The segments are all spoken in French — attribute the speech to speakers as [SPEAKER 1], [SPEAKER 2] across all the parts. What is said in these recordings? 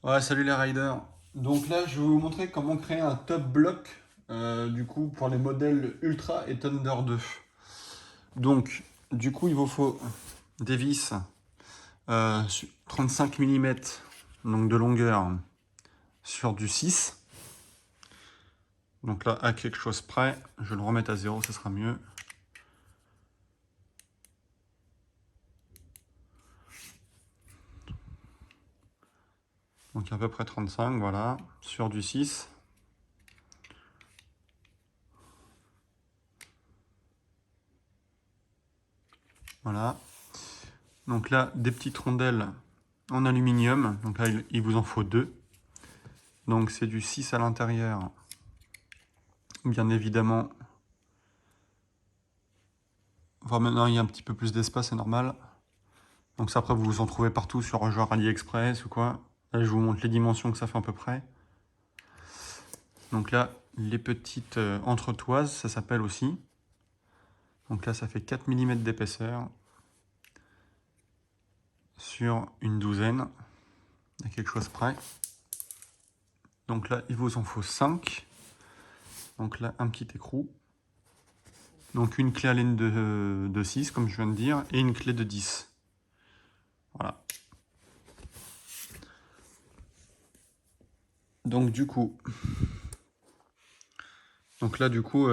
[SPEAKER 1] Ouais, salut les riders. Donc là, je vais vous montrer comment créer un top block du coup pour les modèles Ultra et Thunder 2. Donc, du coup, il vous faut des vis 35 mm donc de longueur sur du 6. Donc là, à quelque chose près, je vais le remettre à 0, ça sera mieux. Donc à peu près 35, voilà, sur du 6. Voilà. Donc là, des petites rondelles en aluminium. Donc là, il vous en faut 2. Donc c'est du 6 à l'intérieur. Bien évidemment. Enfin, maintenant, il y a un petit peu plus d'espace, c'est normal. Donc ça, après, vous en trouvez partout sur genre AliExpress ou quoi. Là, je vous montre les dimensions que ça fait à peu près. Donc là, les petites entretoises, ça s'appelle aussi. Donc là, ça fait 4 mm d'épaisseur sur une douzaine, à quelque chose près. Donc là, il vous en faut 5. Donc là, un petit écrou. Donc une clé à laine de 6, comme je viens de dire, et une clé de 10. Voilà. Donc du coup,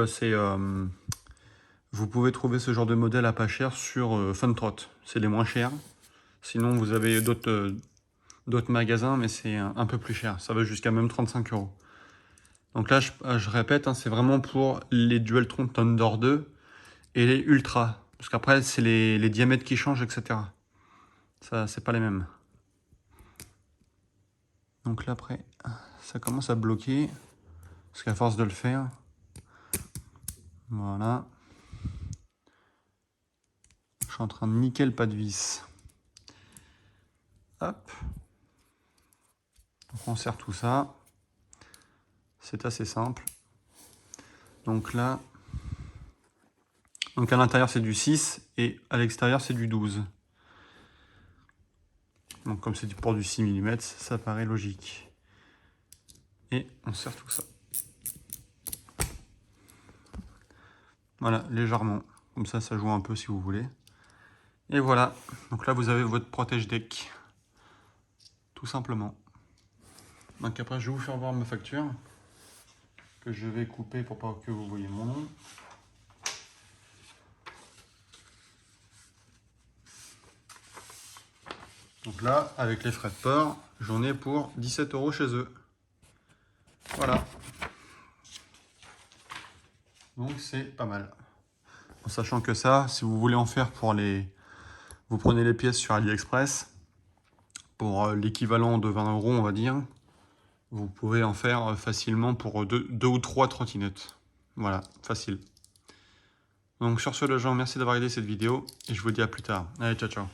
[SPEAKER 1] c'est... vous pouvez trouver ce genre de modèle à pas cher sur Funtrot. C'est les moins chers. Sinon, vous avez d'autres magasins, mais c'est un peu plus cher. Ça va jusqu'à même 35 €. Donc là, je répète, hein, c'est vraiment pour les Dualtron Thunder 2 et les Ultra. Parce qu'après, c'est les diamètres qui changent, etc. Ça, c'est pas les mêmes. Donc là, après, ça commence à bloquer. Parce qu'à force de le faire, voilà. Je suis en train de niquer le pas de vis. Hop. Donc on serre tout ça. C'est assez simple. Donc là, donc à l'intérieur c'est du 6 et à l'extérieur c'est du 12. Donc comme c'est pour du 6 mm, ça paraît logique. Et on serre tout ça. Voilà, légèrement. Comme ça joue un peu si vous voulez. Et voilà. Donc là vous avez votre protège-deck. Tout simplement. Donc après je vais vous faire voir ma facture. Que je vais couper pour pas que vous voyez mon nom. Donc là, avec les frais de port, j'en ai pour 17 € chez eux. Voilà. Donc c'est pas mal. En sachant que ça, si vous voulez en faire pour les... Vous prenez les pièces sur AliExpress, pour l'équivalent de 20 €, on va dire, vous pouvez en faire facilement pour 2 ou 3 trottinettes. Voilà, facile. Donc sur ce les gens, merci d'avoir regardé cette vidéo et je vous dis à plus tard. Allez, ciao ciao.